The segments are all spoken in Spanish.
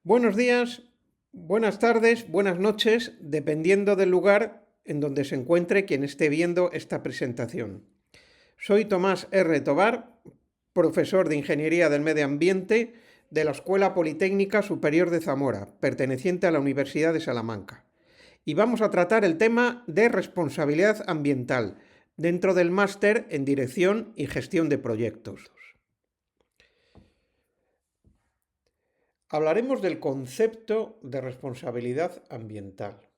Buenos días, buenas tardes, buenas noches, dependiendo del lugar en donde se encuentre quien esté viendo esta presentación. Soy Tomás R. Tobar, profesor de Ingeniería del Medio Ambiente de la Escuela Politécnica Superior de Zamora, perteneciente a la Universidad de Salamanca. Y vamos a tratar el tema de responsabilidad ambiental dentro del máster en Dirección y Gestión de Proyectos. Hablaremos del concepto de responsabilidad ambiental.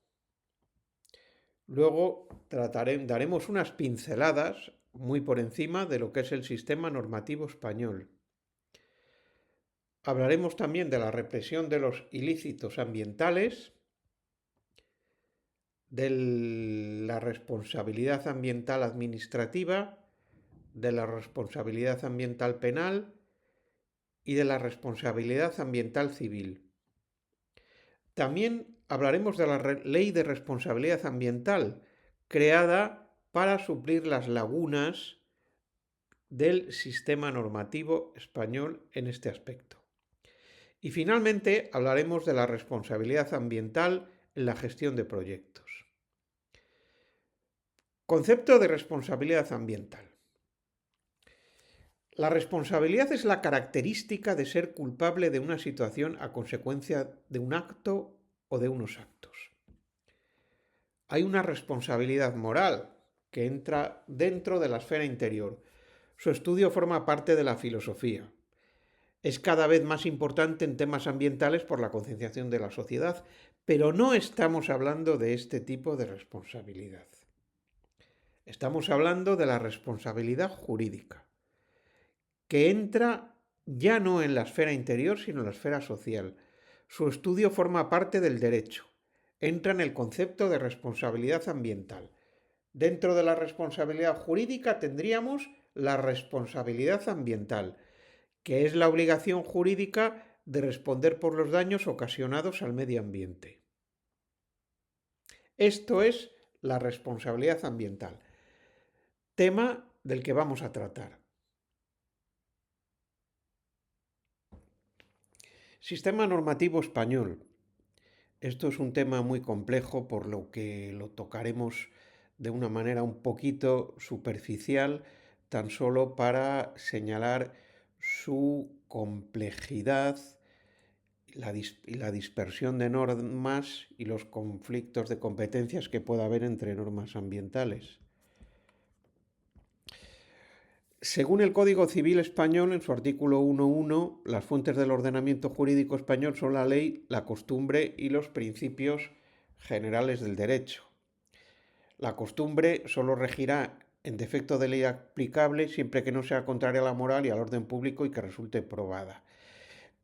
Luego daremos unas pinceladas muy por encima de lo que es el sistema normativo español. Hablaremos también de la represión de los ilícitos ambientales, de la responsabilidad ambiental administrativa, de la responsabilidad ambiental penal y de la responsabilidad ambiental civil. También hablaremos de la Ley de Responsabilidad Ambiental, creada para suplir las lagunas del sistema normativo español en este aspecto. Y finalmente hablaremos de la responsabilidad ambiental en la gestión de proyectos. Concepto de responsabilidad ambiental. La responsabilidad es la característica de ser culpable de una situación a consecuencia de un acto o de unos actos. Hay una responsabilidad moral que entra dentro de la esfera interior. Su estudio forma parte de la filosofía. Es cada vez más importante en temas ambientales por la concienciación de la sociedad, pero no estamos hablando de este tipo de responsabilidad. Estamos hablando de la responsabilidad jurídica, que entra ya no en la esfera interior, sino en la esfera social. Su estudio forma parte del derecho. Entra en el concepto de responsabilidad ambiental. Dentro de la responsabilidad jurídica tendríamos la responsabilidad ambiental, que es la obligación jurídica de responder por los daños ocasionados al medio ambiente. Esto es la responsabilidad ambiental, tema del que vamos a tratar. Sistema normativo español. Esto es un tema muy complejo, por lo que lo tocaremos de una manera un poquito superficial, tan solo para señalar su complejidad y la dispersión de normas y los conflictos de competencias que pueda haber entre normas ambientales. Según el Código Civil Español, en su artículo 1.1, las fuentes del ordenamiento jurídico español son la ley, la costumbre y los principios generales del derecho. La costumbre solo regirá en defecto de ley aplicable siempre que no sea contraria a la moral y al orden público y que resulte probada.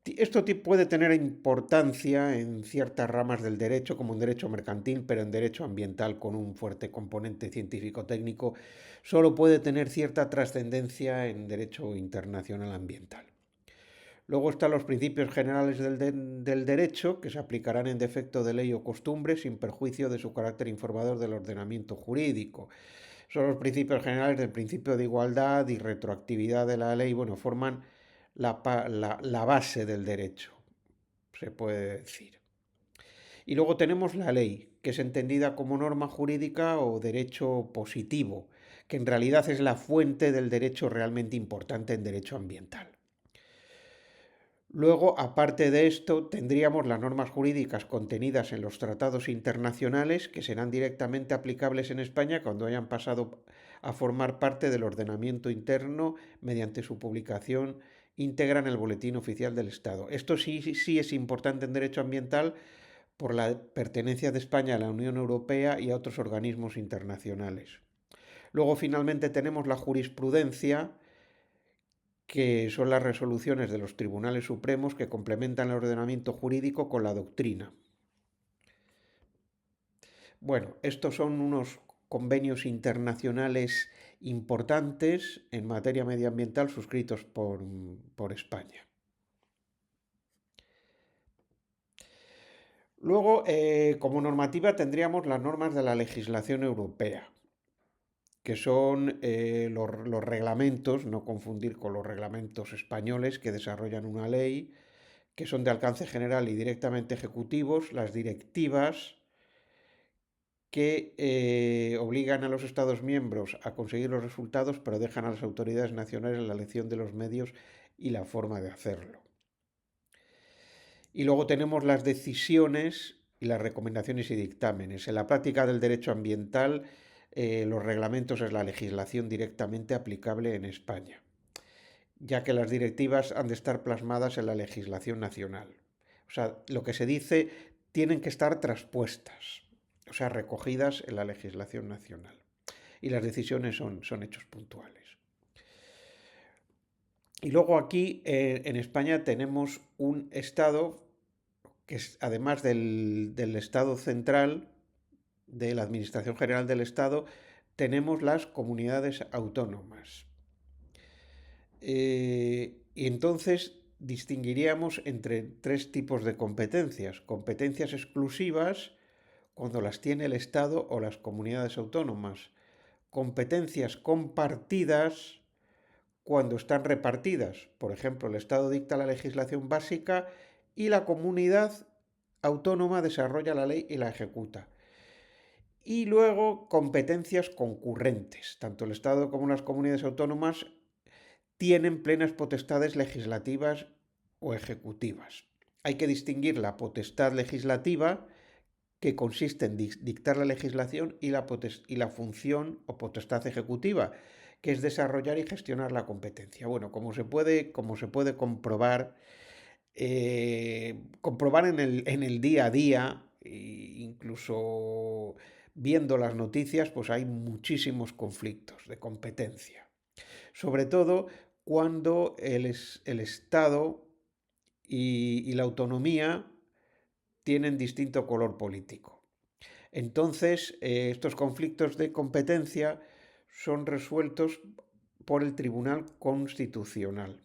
Esto puede tener importancia en ciertas ramas del derecho, como en derecho mercantil, pero en derecho ambiental, con un fuerte componente científico-técnico, solo puede tener cierta trascendencia en derecho internacional ambiental. Luego están los principios generales del derecho, que se aplicarán en defecto de ley o costumbre, sin perjuicio de su carácter informador del ordenamiento jurídico. Son los principios generales del principio de igualdad y retroactividad de la ley, bueno, forman la base del derecho, se puede decir. Y luego tenemos la ley, que es entendida como norma jurídica o derecho positivo, que en realidad es la fuente del derecho realmente importante en derecho ambiental. Luego, aparte de esto, tendríamos las normas jurídicas contenidas en los tratados internacionales que serán directamente aplicables en España cuando hayan pasado a formar parte del ordenamiento interno mediante su publicación íntegra en el Boletín Oficial del Estado. Esto sí es importante en derecho ambiental por la pertenencia de España a la Unión Europea y a otros organismos internacionales. Luego, finalmente, tenemos la jurisprudencia, que son las resoluciones de los tribunales supremos que complementan el ordenamiento jurídico con la doctrina. Bueno, estos son unos convenios internacionales importantes en materia medioambiental suscritos por España. Luego, como normativa, tendríamos las normas de la legislación europea, que son los reglamentos, no confundir con los reglamentos españoles que desarrollan una ley, que son de alcance general y directamente ejecutivos, las directivas que obligan a los Estados miembros a conseguir los resultados, pero dejan a las autoridades nacionales la elección de los medios y la forma de hacerlo. Y luego tenemos las decisiones y las recomendaciones y dictámenes. En la práctica del derecho ambiental, los reglamentos es la legislación directamente aplicable en España, ya que las directivas han de estar plasmadas en la legislación nacional. O sea, lo que se dice tienen que estar traspuestas, o sea, recogidas en la legislación nacional. Y las decisiones son hechos puntuales. Y luego aquí en España tenemos un Estado que es, además del Estado central, de la Administración General del Estado, tenemos las comunidades autónomas. Y entonces distinguiríamos entre tres tipos de competencias. Competencias exclusivas, cuando las tiene el Estado o las comunidades autónomas. Competencias compartidas, cuando están repartidas. Por ejemplo, el Estado dicta la legislación básica y la comunidad autónoma desarrolla la ley y la ejecuta. Y luego competencias concurrentes. Tanto el Estado como las comunidades autónomas tienen plenas potestades legislativas o ejecutivas. Hay que distinguir la potestad legislativa, que consiste en dictar la legislación, y la función o potestad ejecutiva, que es desarrollar y gestionar la competencia. Bueno, como se puede comprobar, en el día a día, incluso viendo las noticias, pues hay muchísimos conflictos de competencia. Sobre todo cuando el Estado y la autonomía tienen distinto color político. Entonces, estos conflictos de competencia son resueltos por el Tribunal Constitucional.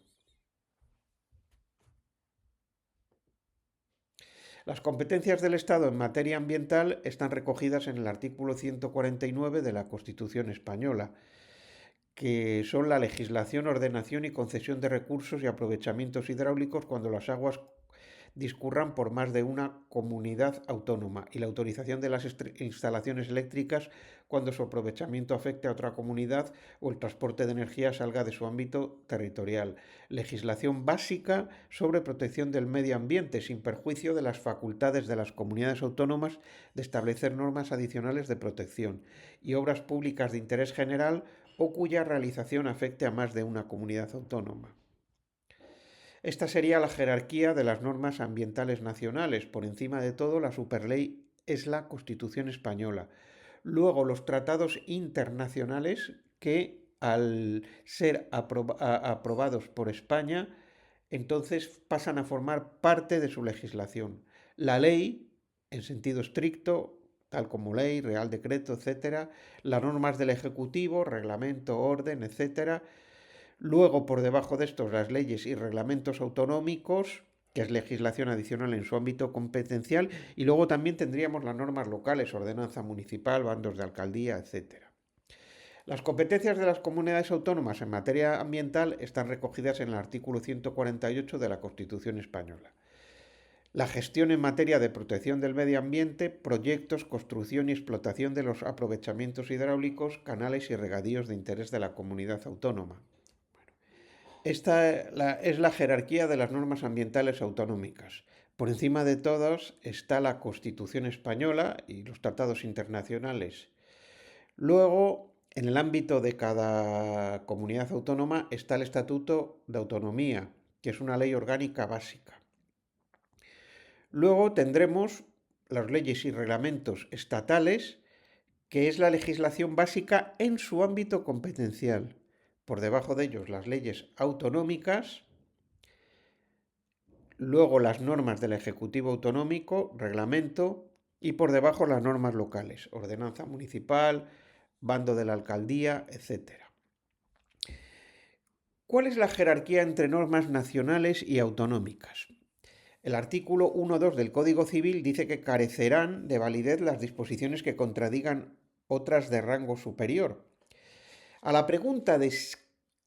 Las competencias del Estado en materia ambiental están recogidas en el artículo 149 de la Constitución española, que son la legislación, ordenación y concesión de recursos y aprovechamientos hidráulicos cuando las aguas discurran por más de una comunidad autónoma, y la autorización de las instalaciones eléctricas cuando su aprovechamiento afecte a otra comunidad o el transporte de energía salga de su ámbito territorial. Legislación básica sobre protección del medio ambiente, sin perjuicio de las facultades de las comunidades autónomas de establecer normas adicionales de protección, y obras públicas de interés general o cuya realización afecte a más de una comunidad autónoma. Esta sería la jerarquía de las normas ambientales nacionales. Por encima de todo, la superley es la Constitución española. Luego, los tratados internacionales que, al ser aprobados por España, entonces pasan a formar parte de su legislación. La ley, en sentido estricto, tal como ley, real decreto, etc., las normas del Ejecutivo, reglamento, orden, etc., luego, por debajo de estos, las leyes y reglamentos autonómicos, que es legislación adicional en su ámbito competencial, y luego también tendríamos las normas locales, ordenanza municipal, bandos de alcaldía, etc. Las competencias de las comunidades autónomas en materia ambiental están recogidas en el artículo 148 de la Constitución española. La gestión en materia de protección del medio ambiente, proyectos, construcción y explotación de los aprovechamientos hidráulicos, canales y regadíos de interés de la comunidad autónoma. Esta es la jerarquía de las normas ambientales autonómicas. Por encima de todas está la Constitución española y los tratados internacionales. Luego, en el ámbito de cada comunidad autónoma está el Estatuto de Autonomía, que es una ley orgánica básica. Luego tendremos las leyes y reglamentos estatales, que es la legislación básica en su ámbito competencial. Por debajo de ellos las leyes autonómicas, luego las normas del Ejecutivo Autonómico, reglamento, y por debajo las normas locales, ordenanza municipal, bando de la alcaldía, etc. ¿Cuál es la jerarquía entre normas nacionales y autonómicas? El artículo 1.2 del Código Civil dice que carecerán de validez las disposiciones que contradigan otras de rango superior. A la pregunta de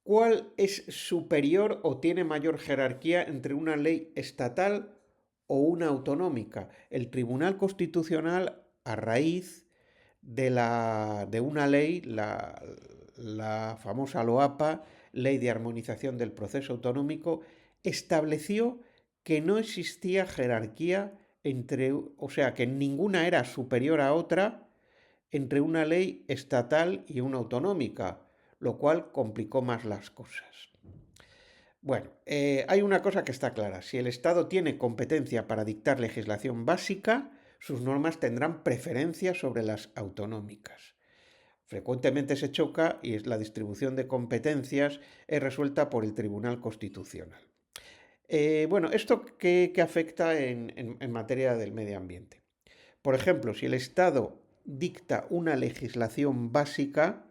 ¿Cuál es superior o tiene mayor jerarquía entre una ley estatal o una autonómica? El Tribunal Constitucional, a raíz de una ley, la famosa LOAPA, Ley de Armonización del Proceso Autonómico, estableció que no existía jerarquía entre, o sea, que ninguna era superior a otra entre una ley estatal y una autonómica, lo cual complicó más las cosas. Bueno, hay una cosa que está clara. Si el Estado tiene competencia para dictar legislación básica, sus normas tendrán preferencia sobre las autonómicas. Frecuentemente se choca y la distribución de competencias es resuelta por el Tribunal Constitucional. Bueno, ¿esto qué afecta en materia del medio ambiente? Por ejemplo, si el Estado dicta una legislación básica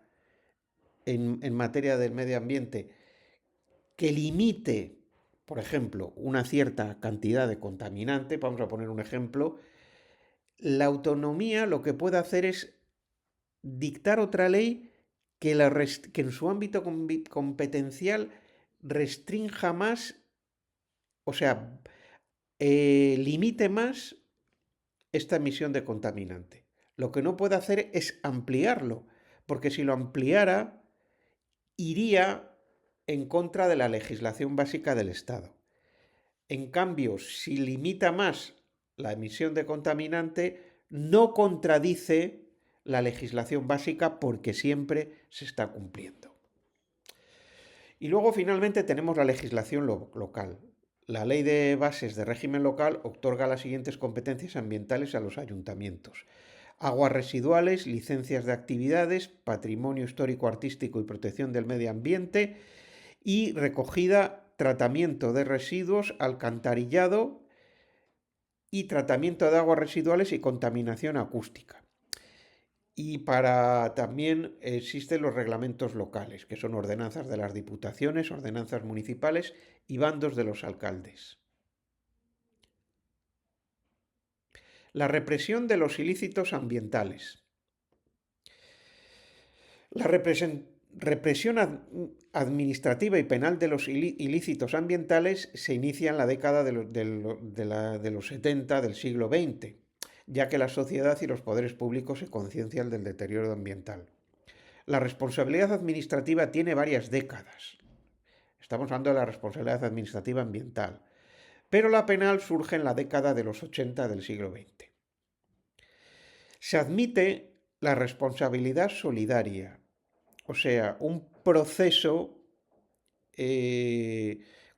en materia del medio ambiente que limite, por ejemplo, una cierta cantidad de contaminante, vamos a poner un ejemplo, la autonomía lo que puede hacer es dictar otra ley que en su ámbito competencial restrinja más, o sea, limite más esta emisión de contaminante. Lo que no puede hacer es ampliarlo, porque si lo ampliara, iría en contra de la legislación básica del Estado. En cambio, si limita más la emisión de contaminante, no contradice la legislación básica porque siempre se está cumpliendo. Y luego finalmente tenemos la legislación local. La Ley de Bases de Régimen Local otorga las siguientes competencias ambientales a los ayuntamientos: aguas residuales, licencias de actividades, patrimonio histórico, artístico y protección del medio ambiente, y recogida, tratamiento de residuos, alcantarillado y tratamiento de aguas residuales y contaminación acústica. Y también existen los reglamentos locales, que son ordenanzas de las diputaciones, ordenanzas municipales y bandos de los alcaldes. La represión de los ilícitos ambientales. La represión administrativa y penal de los ilícitos ambientales se inicia en la década de los 70 del siglo XX, ya que la sociedad y los poderes públicos se conciencian del deterioro ambiental. La responsabilidad administrativa tiene varias décadas. Estamos hablando de la responsabilidad administrativa ambiental. Pero la penal surge en la década de los 80 del siglo XX. Se admite la responsabilidad solidaria, o sea, un proceso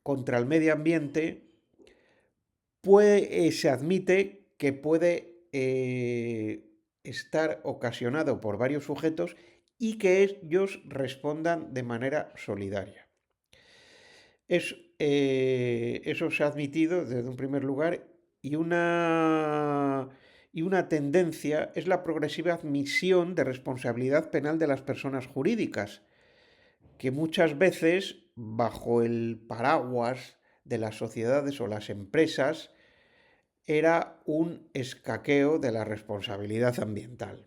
contra el medio ambiente se admite que puede estar ocasionado por varios sujetos y que ellos respondan de manera solidaria. Eso se ha admitido desde un primer lugar y una tendencia es la progresiva admisión de responsabilidad penal de las personas jurídicas, que muchas veces, bajo el paraguas de las sociedades o las empresas, era un escaqueo de la responsabilidad ambiental.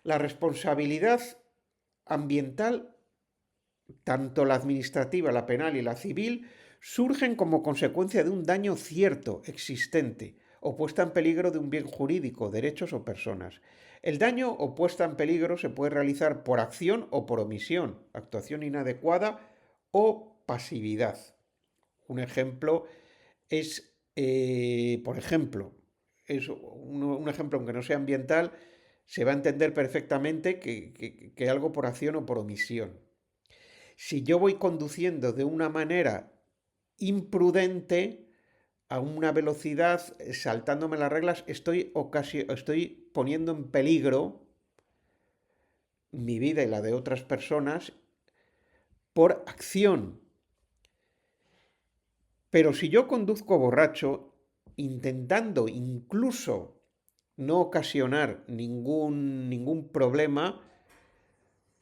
La responsabilidad ambiental, tanto la administrativa, la penal y la civil, surgen como consecuencia de un daño cierto, existente, o puesta en peligro de un bien jurídico, derechos o personas. El daño o puesta en peligro se puede realizar por acción o por omisión, actuación inadecuada o pasividad. Un ejemplo es, por ejemplo, un ejemplo, aunque no sea ambiental, se va a entender perfectamente que algo por acción o por omisión. Si yo voy conduciendo de una manera imprudente, a una velocidad, saltándome las reglas, estoy poniendo en peligro mi vida y la de otras personas por acción. Pero si yo conduzco borracho, intentando incluso no ocasionar ningún problema,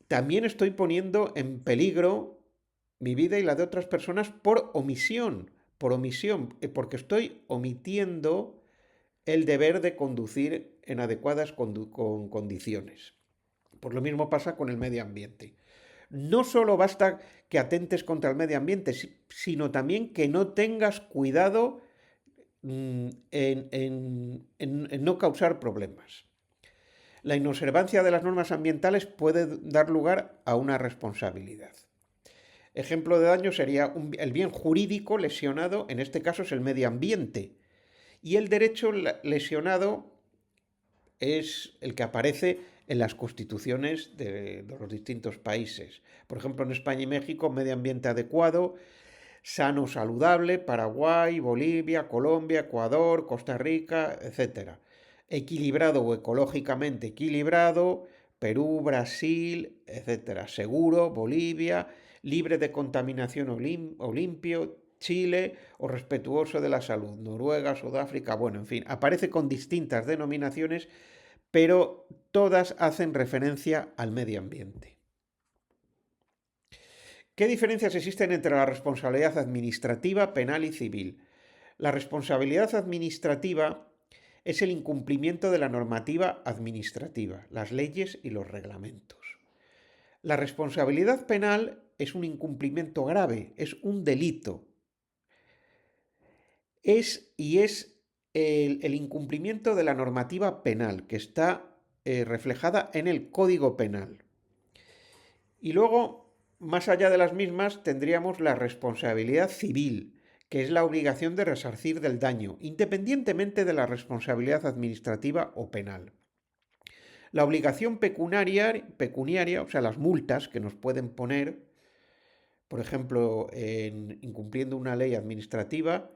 también estoy poniendo en peligro mi vida y la de otras personas por omisión, porque estoy omitiendo el deber de conducir en adecuadas condiciones. Pues lo mismo pasa con el medio ambiente. No solo basta que atentes contra el medio ambiente, sino también que no tengas cuidado en no causar problemas. La inobservancia de las normas ambientales puede dar lugar a una responsabilidad. Ejemplo de daño sería el bien jurídico lesionado, en este caso es el medio ambiente, y el derecho lesionado es el que aparece en las constituciones de los distintos países. Por ejemplo, en España y México, medio ambiente adecuado, sano, saludable, Paraguay, Bolivia, Colombia, Ecuador, Costa Rica, etc. Equilibrado o ecológicamente equilibrado, Perú, Brasil, etc. Seguro, Bolivia, libre de contaminación o limpio, Chile o respetuoso de la salud, Noruega, Sudáfrica, bueno, en fin, aparece con distintas denominaciones, pero todas hacen referencia al medio ambiente. ¿Qué diferencias existen entre la responsabilidad administrativa, penal y civil? La responsabilidad administrativa es el incumplimiento de la normativa administrativa, las leyes y los reglamentos. La responsabilidad penal es un incumplimiento grave, es un delito. Es el incumplimiento de la normativa penal que está reflejada en el Código Penal. Y luego, más allá de las mismas, tendríamos la responsabilidad civil, que es la obligación de resarcir del daño, independientemente de la responsabilidad administrativa o penal. La obligación pecuniaria, o sea, las multas que nos pueden poner, por ejemplo, en incumpliendo una ley administrativa,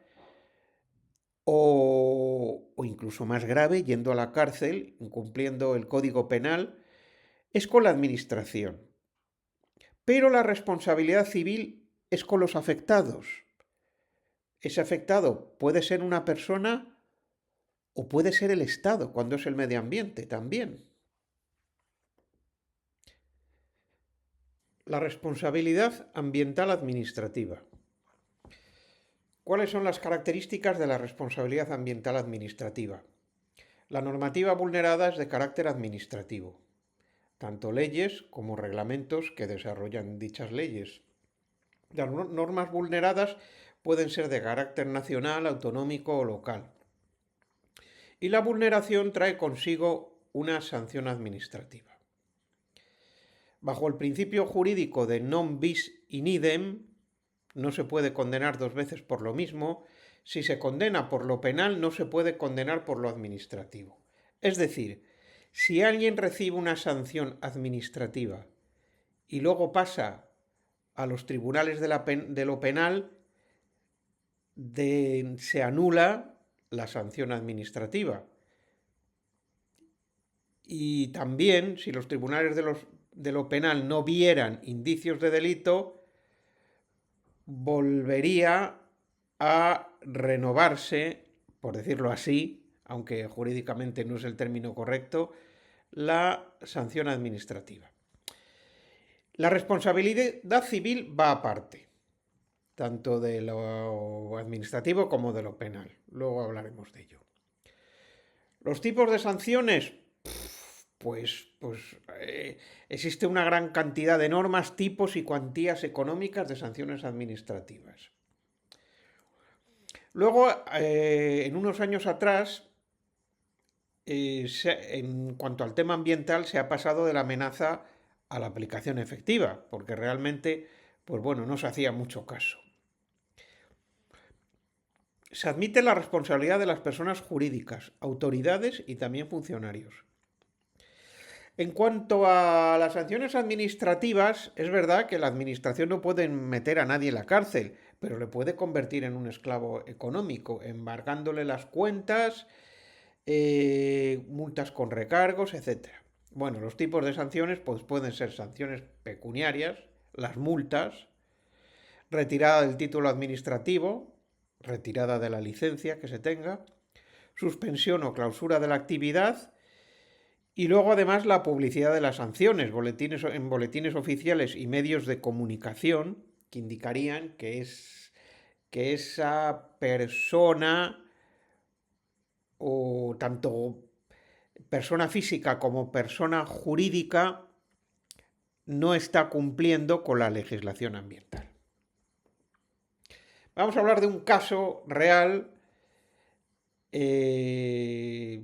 o incluso más grave, yendo a la cárcel, incumpliendo el Código Penal, es con la administración. Pero la responsabilidad civil es con los afectados. Ese afectado puede ser una persona o puede ser el Estado, cuando es el medio ambiente también. La responsabilidad ambiental administrativa. ¿Cuáles son las características de la responsabilidad ambiental administrativa? La normativa vulnerada es de carácter administrativo, tanto leyes como reglamentos que desarrollan dichas leyes. Las normas vulneradas pueden ser de carácter nacional, autonómico o local. Y la vulneración trae consigo una sanción administrativa. Bajo el principio jurídico de non bis in idem, no se puede condenar dos veces por lo mismo. Si se condena por lo penal, no se puede condenar por lo administrativo. Es decir, si alguien recibe una sanción administrativa y luego pasa a los tribunales de lo penal, se anula la sanción administrativa. Y también, si los tribunales de lo penal no vieran indicios de delito, volvería a renovarse, por decirlo así, aunque jurídicamente no es el término correcto, la sanción administrativa. La responsabilidad civil va aparte, tanto de lo administrativo como de lo penal. Luego hablaremos de ello. Los tipos de sanciones, existe una gran cantidad de normas, tipos y cuantías económicas de sanciones administrativas. Luego, en unos años atrás, en cuanto al tema ambiental, se ha pasado de la amenaza a la aplicación efectiva, porque realmente, no se hacía mucho caso. Se admite la responsabilidad de las personas jurídicas, autoridades y también funcionarios. En cuanto a las sanciones administrativas, es verdad que la administración no puede meter a nadie en la cárcel, pero le puede convertir en un esclavo económico, embargándole las cuentas, multas con recargos, etc. Bueno, los tipos de sanciones pueden ser sanciones pecuniarias, las multas, retirada del título administrativo, retirada de la licencia que se tenga, suspensión o clausura de la actividad. Y luego, además, la publicidad de las sanciones, en boletines oficiales y medios de comunicación que indicarían que esa persona, o tanto persona física como persona jurídica, no está cumpliendo con la legislación ambiental. Vamos a hablar de un caso real que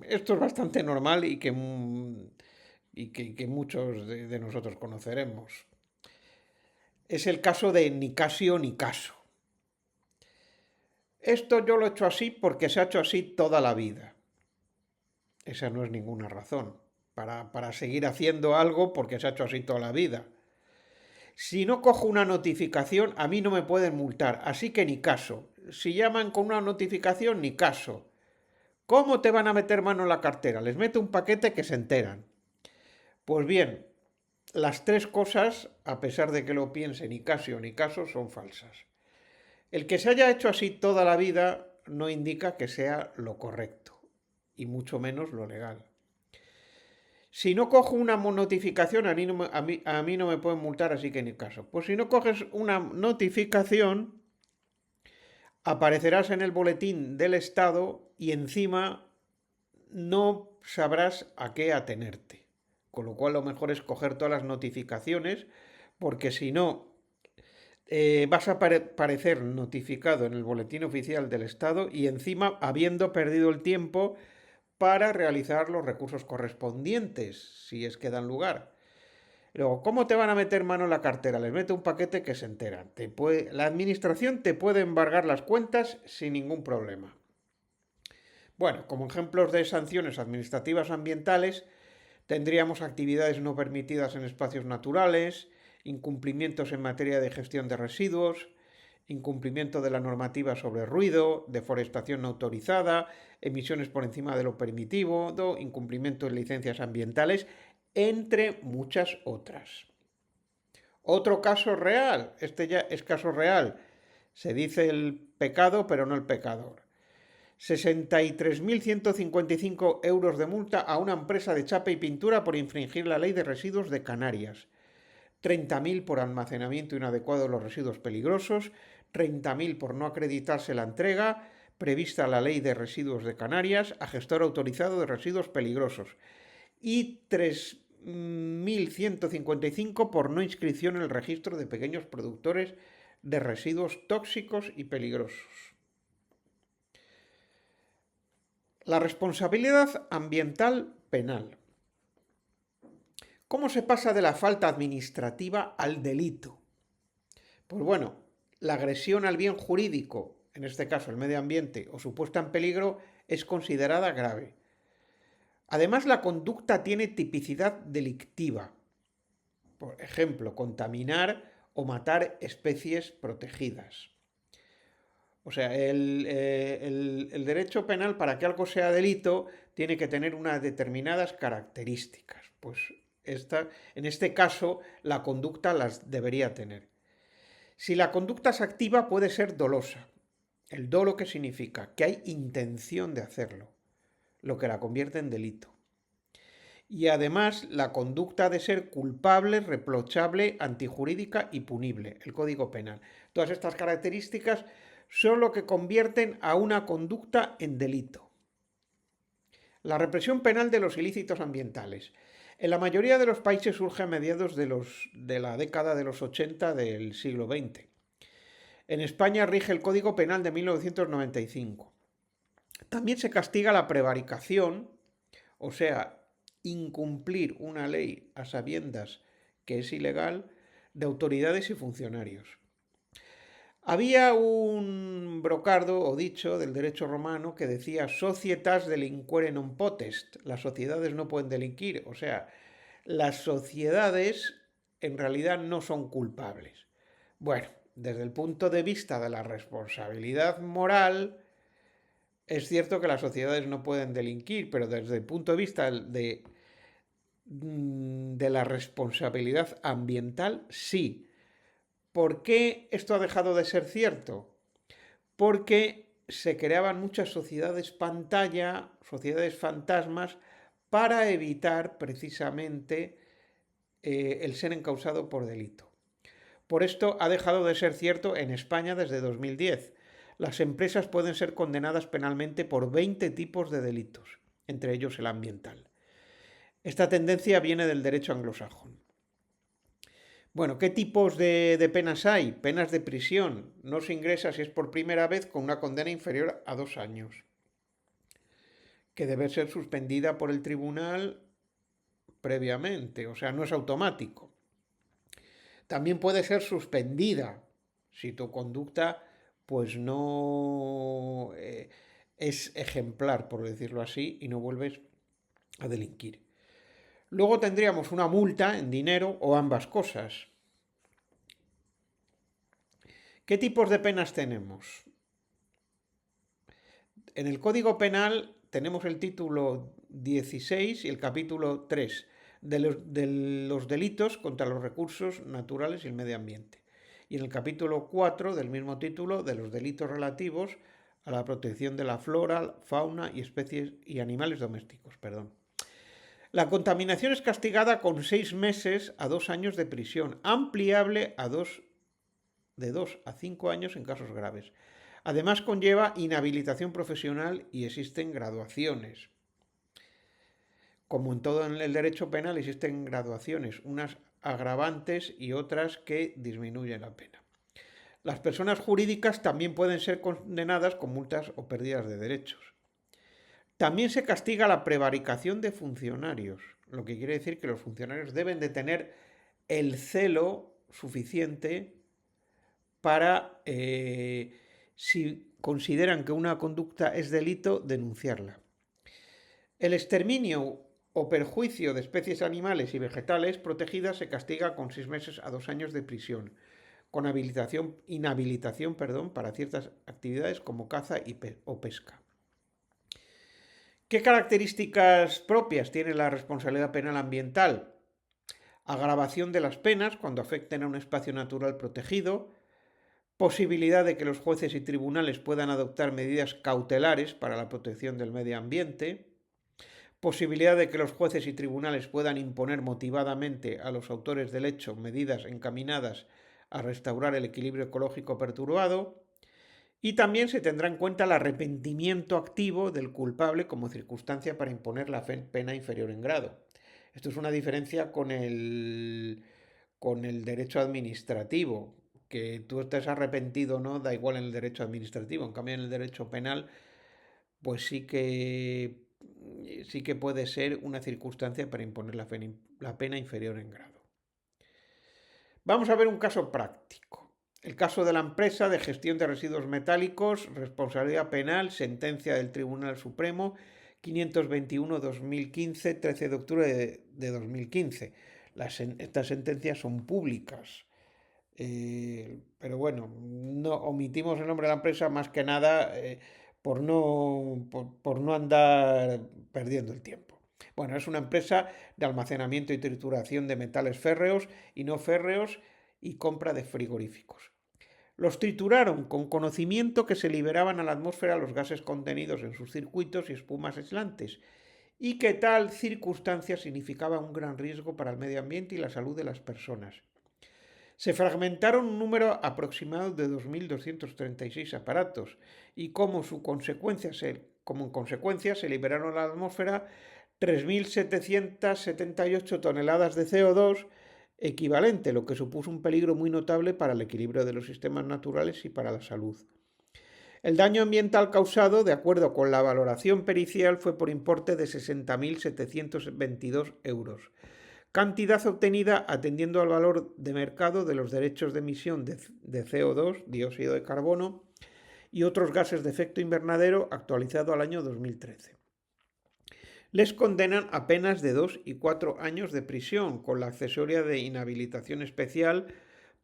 esto es bastante normal y que muchos de nosotros conoceremos. Es el caso de Nicasio Nicaso. Esto yo lo he hecho así porque se ha hecho así toda la vida. Esa no es ninguna razón para seguir haciendo algo porque se ha hecho así toda la vida. Si no cojo una notificación, a mí no me pueden multar, así que ni caso. Si llaman con una notificación, ni caso. ¿Cómo te van a meter mano en la cartera? Les meto un paquete que se enteran. Pues bien, las tres cosas, a pesar de que lo piense ni caso ni caso, son falsas. El que se haya hecho así toda la vida no indica que sea lo correcto, y mucho menos lo legal. Si no cojo una notificación, a mí no me pueden multar, así que ni caso. Pues si no coges una notificación, aparecerás en el boletín del Estado y encima no sabrás a qué atenerte. Con lo cual lo mejor es coger todas las notificaciones, porque si no, vas a aparecer notificado en el boletín oficial del Estado y encima habiendo perdido el tiempo para realizar los recursos correspondientes, si es que dan lugar. Luego, ¿cómo te van a meter mano en la cartera? Les mete un paquete que se enteran. La administración te puede embargar las cuentas sin ningún problema. Bueno, como ejemplos de sanciones administrativas ambientales, tendríamos actividades no permitidas en espacios naturales, incumplimientos en materia de gestión de residuos, incumplimiento de la normativa sobre ruido, deforestación no autorizada, emisiones por encima de lo permitido, incumplimiento de licencias ambientales, entre muchas otras. Otro caso real, este ya es caso real, se dice el pecado pero no el pecador. 63.155 euros de multa a una empresa de chapa y pintura por infringir la ley de residuos de Canarias. 30.000 por almacenamiento inadecuado de los residuos peligrosos, 30.000 por no acreditarse la entrega prevista la ley de residuos de Canarias a gestor autorizado de residuos peligrosos y 3.155 por no inscripción en el registro de pequeños productores de residuos tóxicos y peligrosos. La responsabilidad ambiental penal. ¿Cómo se pasa de la falta administrativa al delito? Pues bueno, la agresión al bien jurídico, en este caso el medio ambiente, o su puesta en peligro, es considerada grave. Además, la conducta tiene tipicidad delictiva. Por ejemplo, contaminar o matar especies protegidas. O sea, el derecho penal, para que algo sea delito, tiene que tener unas determinadas características. Pues en este caso, la conducta las debería tener. Si la conducta es activa, puede ser dolosa. ¿El dolo qué significa? Que hay intención de hacerlo, lo que la convierte en delito. Y además, la conducta ha de ser culpable, reprochable, antijurídica y punible, el Código Penal. Todas estas características son lo que convierten a una conducta en delito. La represión penal de los ilícitos ambientales. En la mayoría de los países surge a mediados de la década de los 80 del siglo XX. En España rige el Código Penal de 1995. También se castiga la prevaricación, o sea, incumplir una ley a sabiendas que es ilegal, de autoridades y funcionarios. Había un brocardo o dicho del derecho romano que decía societas delinquere non potest, las sociedades no pueden delinquir, o sea, las sociedades en realidad no son culpables. Bueno, desde el punto de vista de la responsabilidad moral, es cierto que las sociedades no pueden delinquir, pero desde el punto de vista de la responsabilidad ambiental, sí. ¿Por qué esto ha dejado de ser cierto? Porque se creaban muchas sociedades pantalla, sociedades fantasmas, para evitar precisamente el ser encausado por delito. Por esto ha dejado de ser cierto en España desde 2010. Las empresas pueden ser condenadas penalmente por 20 tipos de delitos, entre ellos el ambiental. Esta tendencia viene del derecho anglosajón. Bueno, ¿qué tipos de penas hay? Penas de prisión. No se ingresa si es por primera vez con una condena inferior a 2 años, que debe ser suspendida por el tribunal previamente, o sea, no es automático. También puede ser suspendida si tu conducta pues no es ejemplar, por decirlo así, y no vuelves a delinquir. Luego tendríamos una multa en dinero o ambas cosas. ¿Qué tipos de penas tenemos? En el Código Penal tenemos el título 16 y el capítulo 3 de los delitos contra los recursos naturales y el medio ambiente. Y en el capítulo 4 del mismo título de los delitos relativos a la protección de la flora, fauna y especies y animales domésticos. Perdón. La contaminación es castigada con 6 meses a 2 años de prisión, ampliable de 2 a 5 años en casos graves. Además conlleva inhabilitación profesional y existen graduaciones. Como en todo en el derecho penal existen graduaciones, unas agravantes y otras que disminuyen la pena. Las personas jurídicas también pueden ser condenadas con multas o pérdidas de derechos. También se castiga la prevaricación de funcionarios, lo que quiere decir que los funcionarios deben de tener el celo suficiente para, si consideran que una conducta es delito, denunciarla. El exterminio o perjuicio de especies animales y vegetales protegidas se castiga con 6 meses a 2 años de prisión, con inhabilitación para ciertas actividades como caza o pesca. ¿Qué características propias tiene la responsabilidad penal ambiental? Agravación de las penas cuando afecten a un espacio natural protegido, posibilidad de que los jueces y tribunales puedan adoptar medidas cautelares para la protección del medio ambiente, posibilidad de que los jueces y tribunales puedan imponer motivadamente a los autores del hecho medidas encaminadas a restaurar el equilibrio ecológico perturbado, y también se tendrá en cuenta el arrepentimiento activo del culpable como circunstancia para imponer la pena inferior en grado. Esto es una diferencia con el derecho administrativo, que tú estés arrepentido o no, da igual en el derecho administrativo. En cambio, en el derecho penal, pues sí que puede ser una circunstancia para imponer la pena inferior en grado. Vamos a ver un caso práctico. El caso de la empresa de gestión de residuos metálicos, responsabilidad penal, sentencia del Tribunal Supremo 521-2015, 13 de octubre de 2015. Estas sentencias son públicas. Pero bueno, no omitimos el nombre de la empresa más que nada por no andar perdiendo el tiempo. Bueno, es una empresa de almacenamiento y trituración de metales férreos y no férreos y compra de frigoríficos. Los trituraron con conocimiento que se liberaban a la atmósfera los gases contenidos en sus circuitos y espumas aislantes, y que tal circunstancia significaba un gran riesgo para el medio ambiente y la salud de las personas. Se fragmentaron un número aproximado de 2.236 aparatos y como en consecuencia se liberaron a la atmósfera 3.778 toneladas de CO2 equivalente, lo que supuso un peligro muy notable para el equilibrio de los sistemas naturales y para la salud. El daño ambiental causado, de acuerdo con la valoración pericial, fue por importe de 60.722 euros, cantidad obtenida atendiendo al valor de mercado de los derechos de emisión de CO2, dióxido de carbono, y otros gases de efecto invernadero actualizado al año 2013. Les condenan a penas de 2 y 4 años de prisión, con la accesoria de inhabilitación especial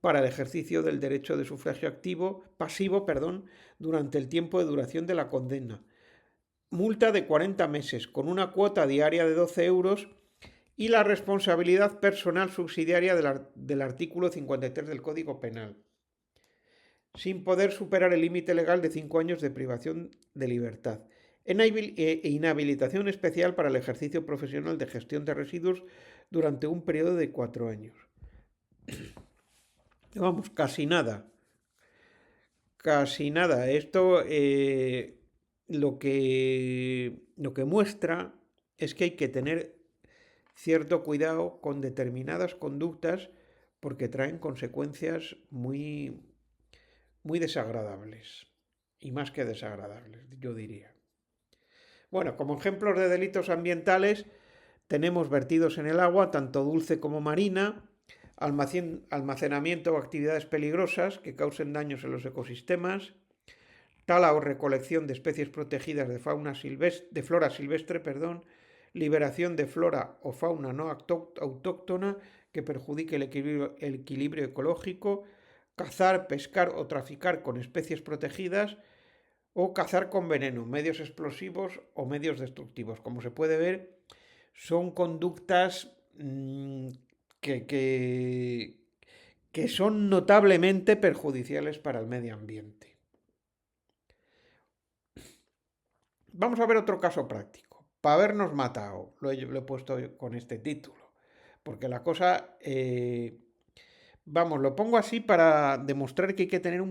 para el ejercicio del derecho de sufragio pasivo durante el tiempo de duración de la condena. Multa de 40 meses, con una cuota diaria de 12 euros y la responsabilidad personal subsidiaria del artículo 53 del Código Penal, sin poder superar el límite legal de 5 años de privación de libertad. Inhabilitación especial para el ejercicio profesional de gestión de residuos durante un periodo de 4 años. Vamos, casi nada. Casi nada. Esto lo que muestra es que hay que tener cierto cuidado con determinadas conductas porque traen consecuencias muy desagradables. Y más que desagradables, yo diría. Bueno, como ejemplos de delitos ambientales tenemos vertidos en el agua, tanto dulce como marina, almacenamiento o actividades peligrosas que causen daños en los ecosistemas, tala o recolección de especies protegidas de flora silvestre, liberación de flora o fauna no autóctona que perjudique el equilibrio ecológico, cazar, pescar o traficar con especies protegidas o cazar con veneno, medios explosivos o medios destructivos. Como se puede ver, son conductas que, que, que son notablemente perjudiciales para el medio ambiente. Vamos a ver otro caso práctico. Para habernos matado, lo he puesto con este título, porque la cosa, vamos, lo pongo así para demostrar que hay que tener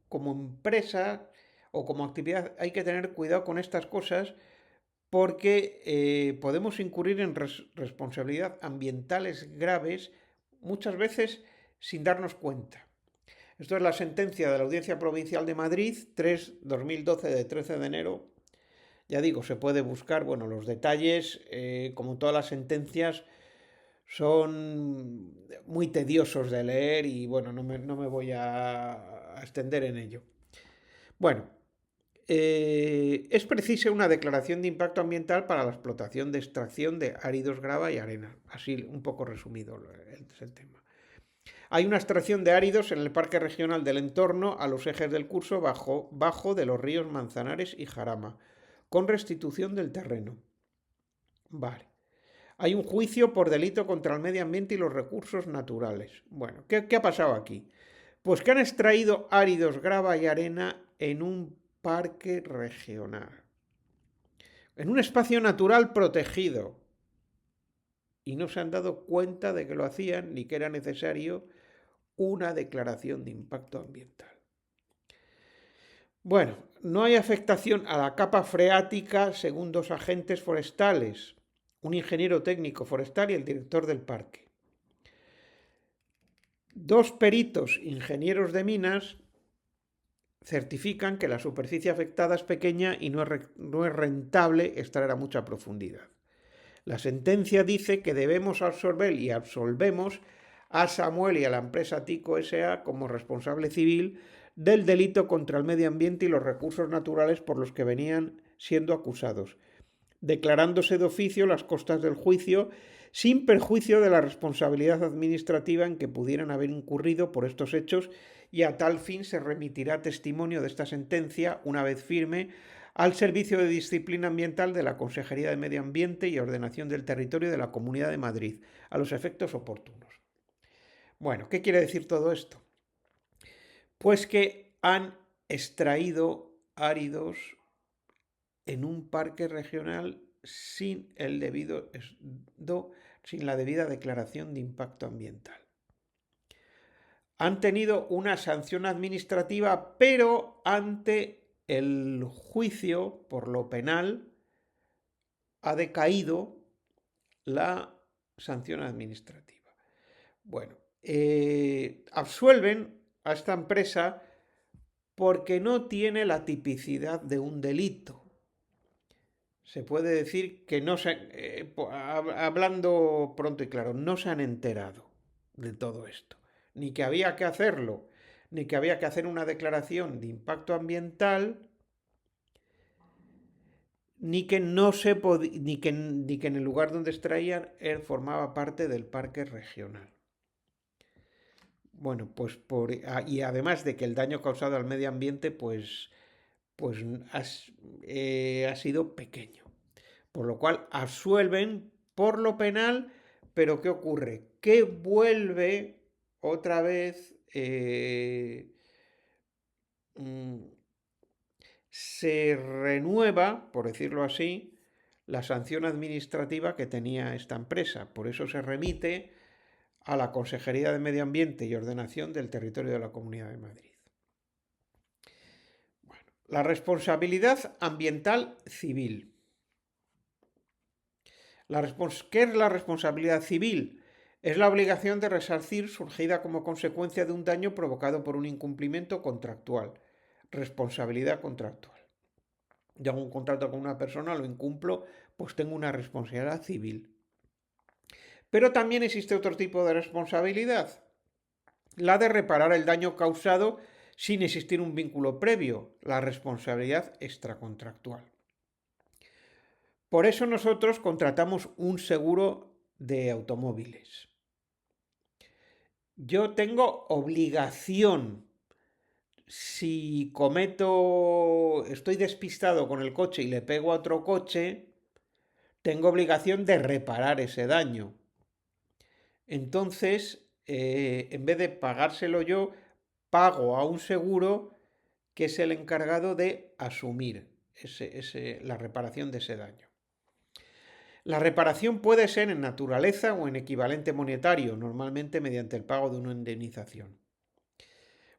como empresa o como actividad, hay que tener cuidado con estas cosas porque podemos incurrir en responsabilidad ambientales graves muchas veces sin darnos cuenta. Esto es la sentencia de la Audiencia Provincial de Madrid 3-2012 de 13 de enero. Ya digo, se puede buscar, bueno, los detalles, como todas las sentencias, son muy tediosos de leer y bueno, no me voy a extender en ello. Bueno, es precisa una declaración de impacto ambiental para la explotación de extracción de áridos, grava y arena. Así un poco resumido es el tema. Hay una extracción de áridos en el Parque Regional del Entorno a los ejes del curso bajo de los ríos Manzanares y Jarama, con restitución del terreno. Vale. Hay un juicio por delito contra el medio ambiente y los recursos naturales. Bueno, ¿qué ha pasado aquí? Pues que han extraído áridos, grava y arena en un parque regional, en un espacio natural protegido, y no se han dado cuenta de que lo hacían ni que era necesario una declaración de impacto ambiental. Bueno, no hay afectación a la capa freática según dos agentes forestales, un ingeniero técnico forestal y el director del parque. Dos peritos ingenieros de minas certifican que la superficie afectada es pequeña y no es rentable extraer a mucha profundidad. La sentencia dice que debemos absorber y absolvemos a Samuel y a la empresa Tico S.A. como responsable civil del delito contra el medio ambiente y los recursos naturales por los que venían siendo acusados, declarándose de oficio las costas del juicio sin perjuicio de la responsabilidad administrativa en que pudieran haber incurrido por estos hechos, y a tal fin se remitirá testimonio de esta sentencia, una vez firme, al Servicio de Disciplina Ambiental de la Consejería de Medio Ambiente y Ordenación del Territorio de la Comunidad de Madrid, a los efectos oportunos. Bueno, ¿qué quiere decir todo esto? Pues que han extraído áridos en un parque regional sin la debida declaración de impacto ambiental. Han tenido una sanción administrativa, pero ante el juicio por lo penal ha decaído la sanción administrativa. Bueno, absuelven a esta empresa porque no tiene la tipicidad de un delito. Se puede decir que no se, hablando pronto y claro, no se han enterado de todo esto, ni que había que hacerlo, ni que había que hacer una declaración de impacto ambiental, ni que no se ni que en el lugar donde extraían él formaba parte del parque regional. Bueno, pues y además de que el daño causado al medio ambiente, pues ha sido pequeño. Por lo cual absuelven por lo penal, pero ¿qué ocurre? Que vuelve otra vez, se renueva, por decirlo así, la sanción administrativa que tenía esta empresa. Por eso se remite a la Consejería de Medio Ambiente y Ordenación del Territorio de la Comunidad de Madrid. Bueno, la responsabilidad ambiental civil. ¿Qué es la responsabilidad civil? Es la obligación de resarcir surgida como consecuencia de un daño provocado por un incumplimiento contractual. Responsabilidad contractual. Yo hago un contrato con una persona, lo incumplo, pues tengo una responsabilidad civil. Pero también existe otro tipo de responsabilidad, la de reparar el daño causado sin existir un vínculo previo, la responsabilidad extracontractual. Por eso nosotros contratamos un seguro de automóviles. Yo tengo obligación, si estoy despistado con el coche y le pego a otro coche, tengo obligación de reparar ese daño. Entonces, en vez de pagárselo yo, pago a un seguro que es el encargado de asumir la reparación de ese daño. La reparación puede ser en naturaleza o en equivalente monetario, normalmente mediante el pago de una indemnización.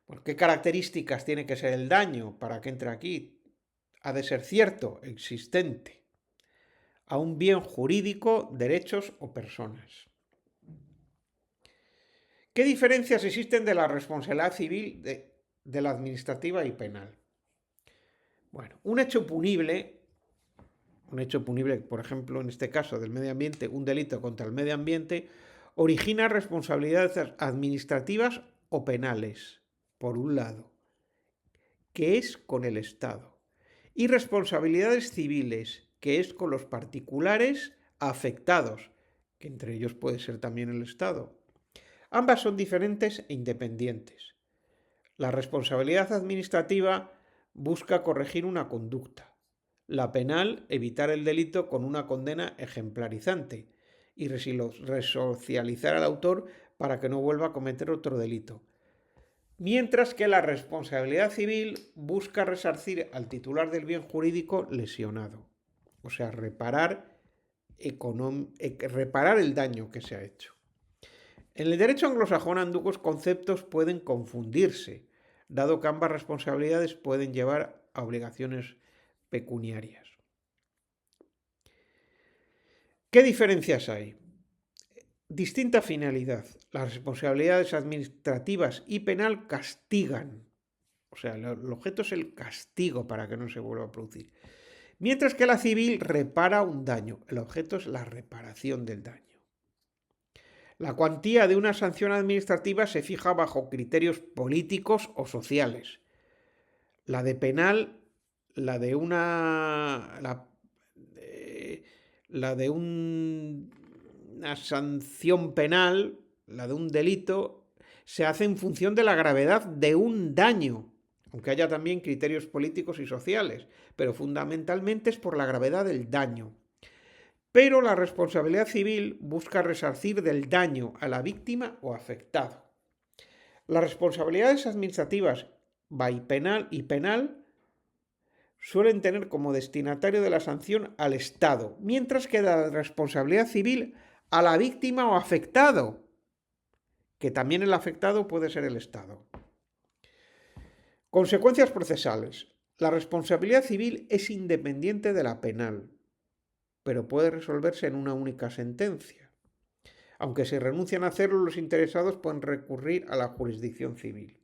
Bueno, ¿qué características tiene que ser el daño para que entre aquí? Ha de ser cierto, existente, a un bien jurídico, derechos o personas. ¿Qué diferencias existen de la responsabilidad civil de la administrativa y penal? Bueno, un hecho punible, por ejemplo, en este caso del medio ambiente, un delito contra el medio ambiente, origina responsabilidades administrativas o penales, por un lado, que es con el Estado, y responsabilidades civiles, que es con los particulares afectados, que entre ellos puede ser también el Estado. Ambas son diferentes e independientes. La responsabilidad administrativa busca corregir una conducta. La penal, evitar el delito con una condena ejemplarizante y resocializar al autor para que no vuelva a cometer otro delito. Mientras que la responsabilidad civil busca resarcir al titular del bien jurídico lesionado. O sea, reparar el daño que se ha hecho. En el derecho anglosajón ambos conceptos pueden confundirse, dado que ambas responsabilidades pueden llevar a obligaciones pecuniarias. ¿Qué diferencias hay? Distinta finalidad. Las responsabilidades administrativas y penal castigan. O sea, el objeto es el castigo para que no se vuelva a producir. Mientras que la civil repara un daño. El objeto es la reparación del daño. La cuantía de una sanción administrativa se fija bajo criterios políticos o sociales. La de penal, la de una sanción penal, la de un delito, se hace en función de la gravedad de un daño, aunque haya también criterios políticos y sociales, pero fundamentalmente es por la gravedad del daño. Pero la responsabilidad civil busca resarcir del daño a la víctima o afectado. Las responsabilidades administrativas y penal suelen tener como destinatario de la sanción al Estado, mientras que la responsabilidad civil a la víctima o afectado, que también el afectado puede ser el Estado. Consecuencias procesales. La responsabilidad civil es independiente de la penal, pero puede resolverse en una única sentencia. Aunque si renuncian a hacerlo, los interesados pueden recurrir a la jurisdicción civil.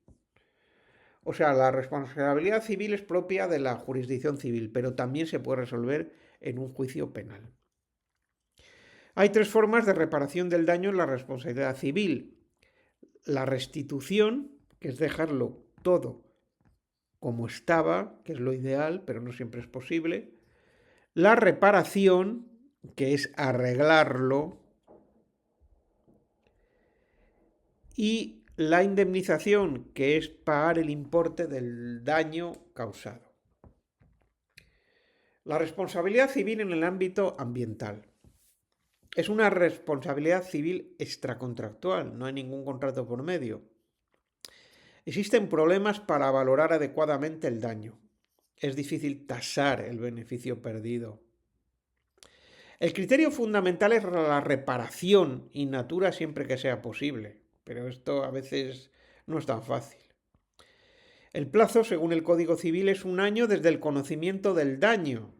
O sea, la responsabilidad civil es propia de la jurisdicción civil, pero también se puede resolver en un juicio penal. Hay tres formas de reparación del daño en la responsabilidad civil. La restitución, que es dejarlo todo como estaba, que es lo ideal, pero no siempre es posible. La reparación, que es arreglarlo. Y la indemnización, que es pagar el importe del daño causado. La responsabilidad civil en el ámbito ambiental. Es una responsabilidad civil extracontractual, no hay ningún contrato por medio. Existen problemas para valorar adecuadamente el daño. Es difícil tasar el beneficio perdido. El criterio fundamental es la reparación in natura siempre que sea posible, pero esto a veces no es tan fácil. El plazo, según el Código Civil, es 1 año desde el conocimiento del daño.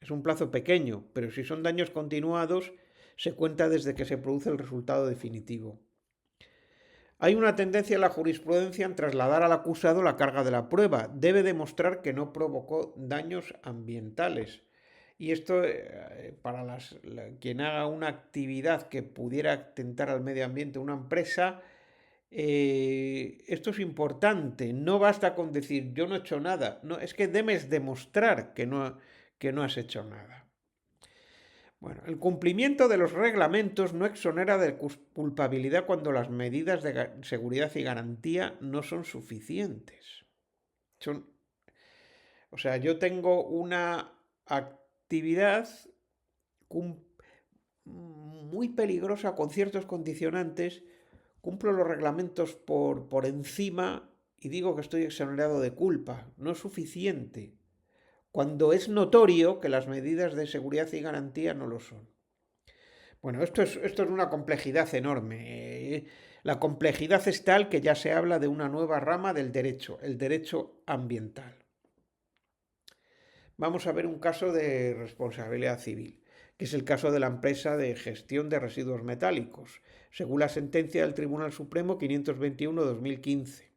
Es un plazo pequeño, pero si son daños continuados, se cuenta desde que se produce el resultado definitivo. Hay una tendencia en la jurisprudencia en trasladar al acusado la carga de la prueba. Debe demostrar que no provocó daños ambientales. Y esto, para quien haga una actividad que pudiera atentar al medio ambiente, una empresa, esto es importante. No basta con decir yo no he hecho nada. No, es que debes demostrar que no has hecho nada. Bueno, el cumplimiento de los reglamentos no exonera de culpabilidad cuando las medidas de seguridad y garantía no son suficientes. Son, o sea, yo tengo una actividad muy peligrosa con ciertos condicionantes, cumplo los reglamentos por encima y digo que estoy exonerado de culpa. No es suficiente. Cuando es notorio que las medidas de seguridad y garantía no lo son. Bueno, esto es una complejidad enorme. La complejidad es tal que ya se habla de una nueva rama del derecho, el derecho ambiental. Vamos a ver un caso de responsabilidad civil, que es el caso de la empresa de gestión de residuos metálicos, según la sentencia del Tribunal Supremo 521-2015.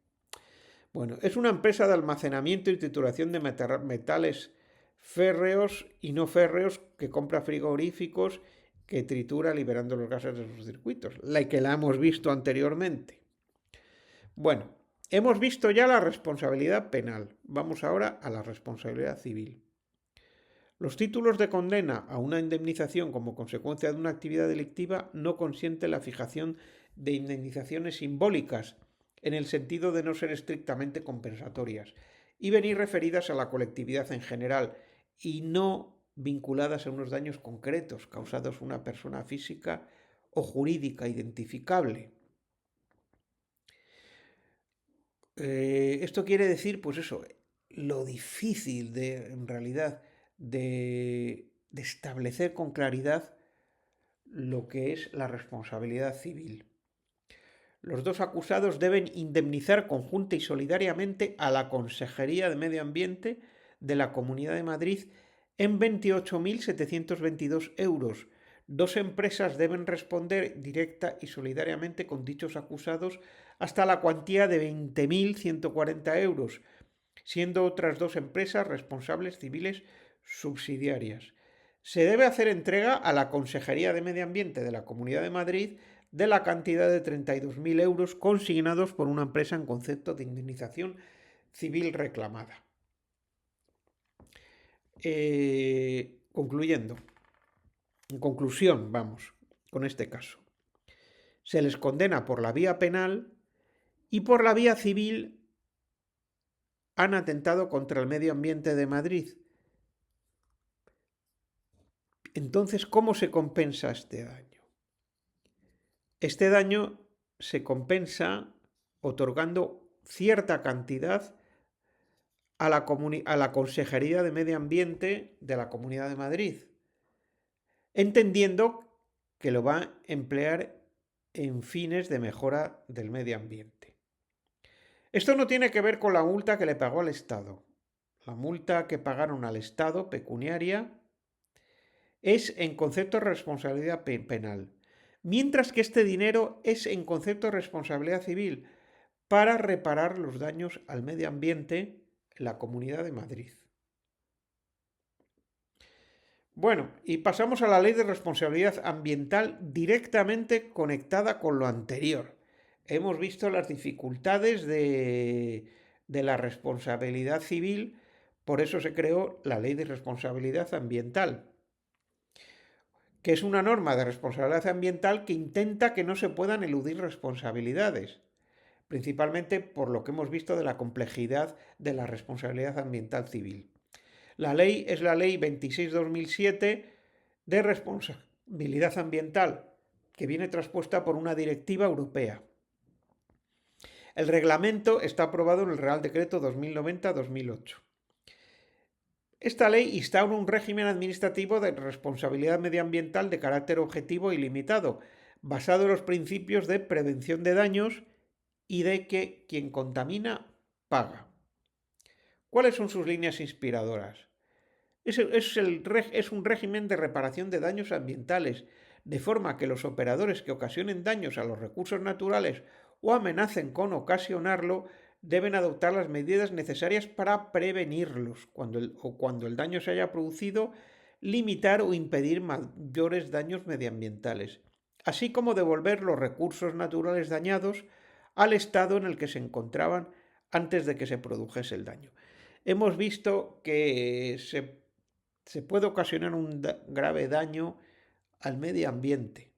Bueno, es una empresa de almacenamiento y trituración de metales férreos y no férreos que compra frigoríficos que tritura liberando los gases de sus circuitos, la que la hemos visto anteriormente. Bueno, hemos visto ya la responsabilidad penal. Vamos ahora a la responsabilidad civil. Los títulos de condena a una indemnización como consecuencia de una actividad delictiva no consienten la fijación de indemnizaciones simbólicas, en el sentido de no ser estrictamente compensatorias, y venir referidas a la colectividad en general, y no vinculadas a unos daños concretos causados a una persona física o jurídica identificable. Esto quiere decir, pues eso, lo difícil en realidad, de establecer con claridad lo que es la responsabilidad civil. Los dos acusados deben indemnizar conjunta y solidariamente a la Consejería de Medio Ambiente de la Comunidad de Madrid en 28.722 euros. Dos empresas deben responder directa y solidariamente con dichos acusados hasta la cuantía de 20.140 euros, siendo otras dos empresas responsables civiles subsidiarias. Se debe hacer entrega a la Consejería de Medio Ambiente de la Comunidad de Madrid de la cantidad de 32.000 euros consignados por una empresa en concepto de indemnización civil reclamada. Concluyendo, en conclusión, vamos, con este caso. Se les condena por la vía penal y por la vía civil han atentado contra el medio ambiente de Madrid. Entonces, ¿cómo se compensa este daño? Este daño se compensa otorgando cierta cantidad a la Consejería de Medio Ambiente de la Comunidad de Madrid, entendiendo que lo va a emplear en fines de mejora del medio ambiente. Esto no tiene que ver con la multa que le pagó al Estado. La multa que pagaron al Estado, pecuniaria, es en concepto de responsabilidad penal, mientras que este dinero es en concepto de responsabilidad civil para reparar los daños al medio ambiente en la Comunidad de Madrid. Bueno, y pasamos a la ley de responsabilidad ambiental directamente conectada con lo anterior. Hemos visto las dificultades de la responsabilidad civil, por eso se creó la ley de responsabilidad ambiental, que es una norma de responsabilidad ambiental que intenta que no se puedan eludir responsabilidades, principalmente por lo que hemos visto de la complejidad de la responsabilidad ambiental civil. La ley es la ley 26/2007 de responsabilidad ambiental, que viene traspuesta por una directiva europea. El reglamento está aprobado en el Real Decreto 2090-2008. Esta ley instaura un régimen administrativo de responsabilidad medioambiental de carácter objetivo y limitado, basado en los principios de prevención de daños y de que quien contamina paga. ¿Cuáles son sus líneas inspiradoras? Es un régimen de reparación de daños ambientales, de forma que los operadores que ocasionen daños a los recursos naturales o amenacen con ocasionarlo deben adoptar las medidas necesarias para prevenirlos cuando el daño se haya producido, limitar o impedir mayores daños medioambientales, así como devolver los recursos naturales dañados al estado en el que se encontraban antes de que se produjese el daño. Hemos visto que se puede ocasionar un grave daño al medio ambiente.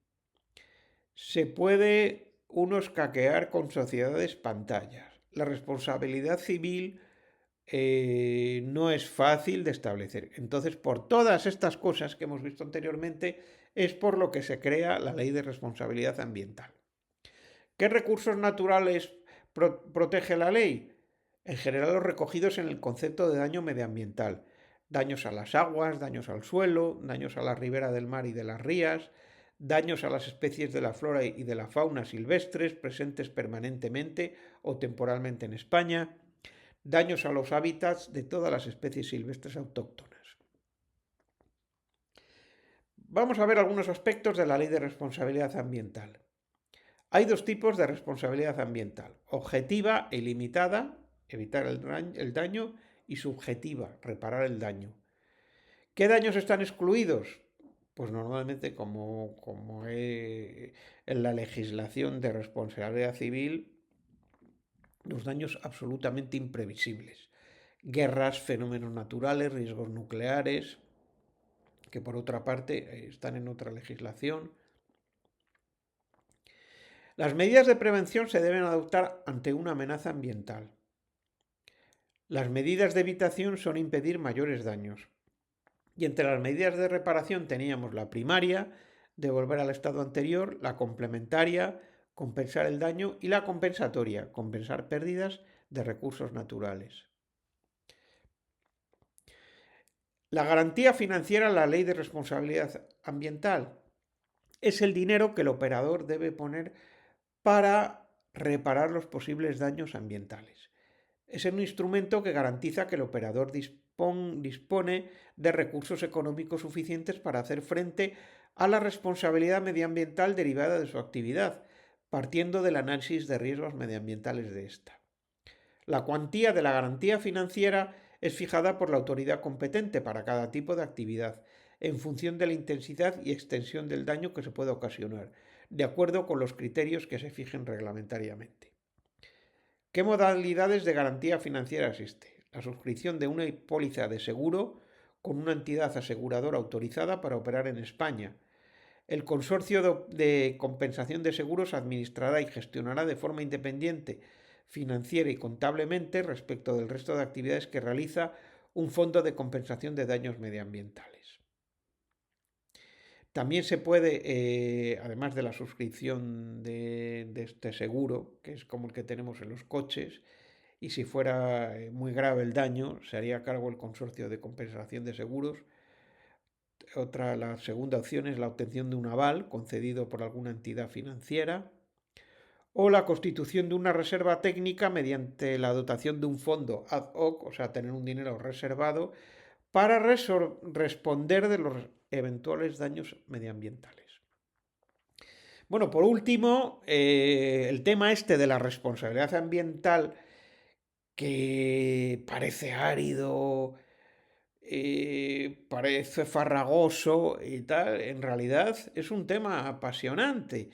Se puede uno escaquear con sociedades pantallas. La responsabilidad civil no es fácil de establecer. Entonces, por todas estas cosas que hemos visto anteriormente, es por lo que se crea la Ley de Responsabilidad Ambiental. ¿Qué recursos naturales protege la ley? En general los recogidos en el concepto de daño medioambiental. Daños a las aguas, daños al suelo, daños a la ribera del mar y de las rías, daños a las especies de la flora y de la fauna silvestres presentes permanentemente o temporalmente en España, daños a los hábitats de todas las especies silvestres autóctonas. Vamos a ver algunos aspectos de la Ley de Responsabilidad Ambiental. Hay dos tipos de responsabilidad ambiental: objetiva e ilimitada, evitar el daño, y subjetiva, reparar el daño. ¿Qué daños están excluidos? Pues normalmente, en la legislación de responsabilidad civil, los daños absolutamente imprevisibles. Guerras, fenómenos naturales, riesgos nucleares, que por otra parte están en otra legislación. Las medidas de prevención se deben adoptar ante una amenaza ambiental. Las medidas de evitación son impedir mayores daños. Y entre las medidas de reparación teníamos la primaria, devolver al estado anterior; la complementaria, compensar el daño; y la compensatoria, compensar pérdidas de recursos naturales. La garantía financiera en la Ley de Responsabilidad Ambiental es el dinero que el operador debe poner para reparar los posibles daños ambientales. Es un instrumento que garantiza que el operador dispone de recursos económicos suficientes para hacer frente a la responsabilidad medioambiental derivada de su actividad, partiendo del análisis de riesgos medioambientales de esta. La cuantía de la garantía financiera es fijada por la autoridad competente para cada tipo de actividad, en función de la intensidad y extensión del daño que se pueda ocasionar, de acuerdo con los criterios que se fijen reglamentariamente. ¿Qué modalidades de garantía financiera existe? La suscripción de una póliza de seguro con una entidad aseguradora autorizada para operar en España. El consorcio de compensación de seguros administrará y gestionará de forma independiente, financiera y contablemente, respecto del resto de actividades que realiza, un fondo de compensación de daños medioambientales. También se puede, además de la suscripción de este seguro, que es como el que tenemos en los coches, y si fuera muy grave el daño, se haría cargo el consorcio de compensación de seguros. La segunda opción es la obtención de un aval concedido por alguna entidad financiera, o la constitución de una reserva técnica mediante la dotación de un fondo ad hoc, o sea, tener un dinero reservado para responder de los eventuales daños medioambientales. Bueno, por último, el tema este de la responsabilidad ambiental, que parece árido, parece farragoso y tal, en realidad es un tema apasionante.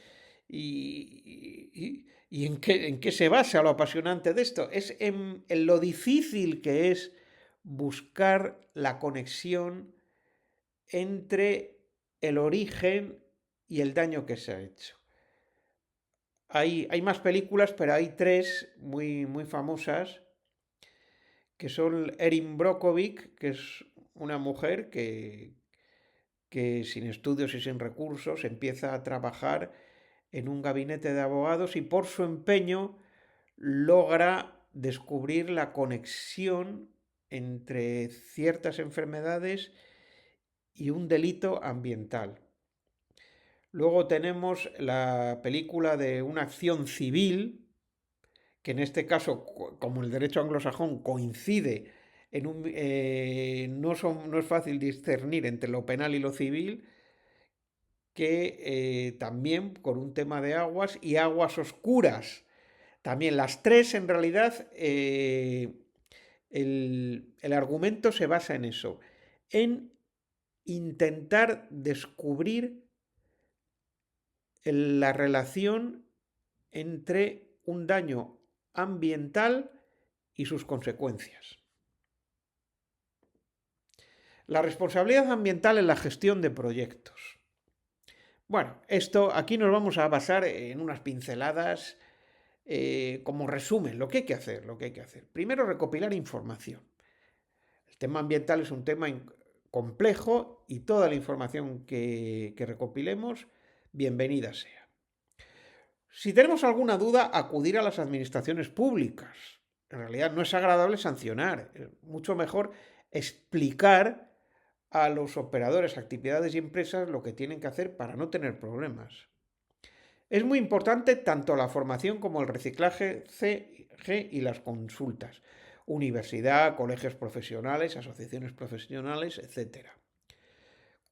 ¿Y en qué se basa lo apasionante de esto? Es en lo difícil que es buscar la conexión entre el origen y el daño que se ha hecho. Hay más películas, pero hay tres muy, muy famosas, que son Erin Brockovich, que es una mujer que sin estudios y sin recursos empieza a trabajar en un gabinete de abogados y por su empeño logra descubrir la conexión entre ciertas enfermedades y un delito ambiental. Luego tenemos la película de una acción civil, que en este caso, como el derecho anglosajón coincide no es fácil discernir entre lo penal y lo civil, que también con un tema de aguas y aguas oscuras. También las tres, en realidad, el argumento se basa en eso, en intentar descubrir la relación entre un daño ambiental y sus consecuencias. La responsabilidad ambiental en la gestión de proyectos. Bueno, aquí nos vamos a basar en unas pinceladas como resumen, lo que hay que hacer, Primero, recopilar información. El tema ambiental es un tema complejo y toda la información que recopilemos, bienvenida sea. Si tenemos alguna duda, acudir a las administraciones públicas. En realidad no es agradable sancionar, es mucho mejor explicar a los operadores, actividades y empresas lo que tienen que hacer para no tener problemas. Es muy importante tanto la formación como el reciclaje CG y las consultas. Universidad, colegios profesionales, asociaciones profesionales, etc.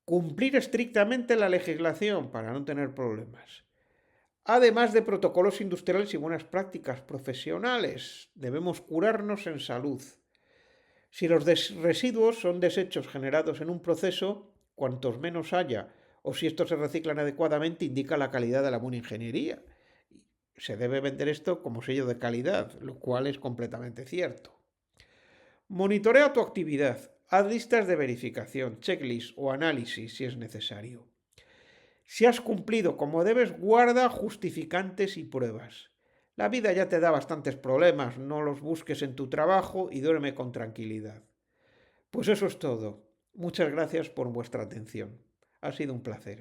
Cumplir estrictamente la legislación para no tener problemas. Además de protocolos industriales y buenas prácticas profesionales, debemos curarnos en salud. Si los residuos son desechos generados en un proceso, cuantos menos haya, o si estos se reciclan adecuadamente, indica la calidad de la buena ingeniería. Se debe vender esto como sello de calidad, lo cual es completamente cierto. Monitorea tu actividad. Haz listas de verificación, checklist o análisis si es necesario. Si has cumplido como debes, guarda justificantes y pruebas. La vida ya te da bastantes problemas, no los busques en tu trabajo y duerme con tranquilidad. Pues eso es todo. Muchas gracias por vuestra atención. Ha sido un placer.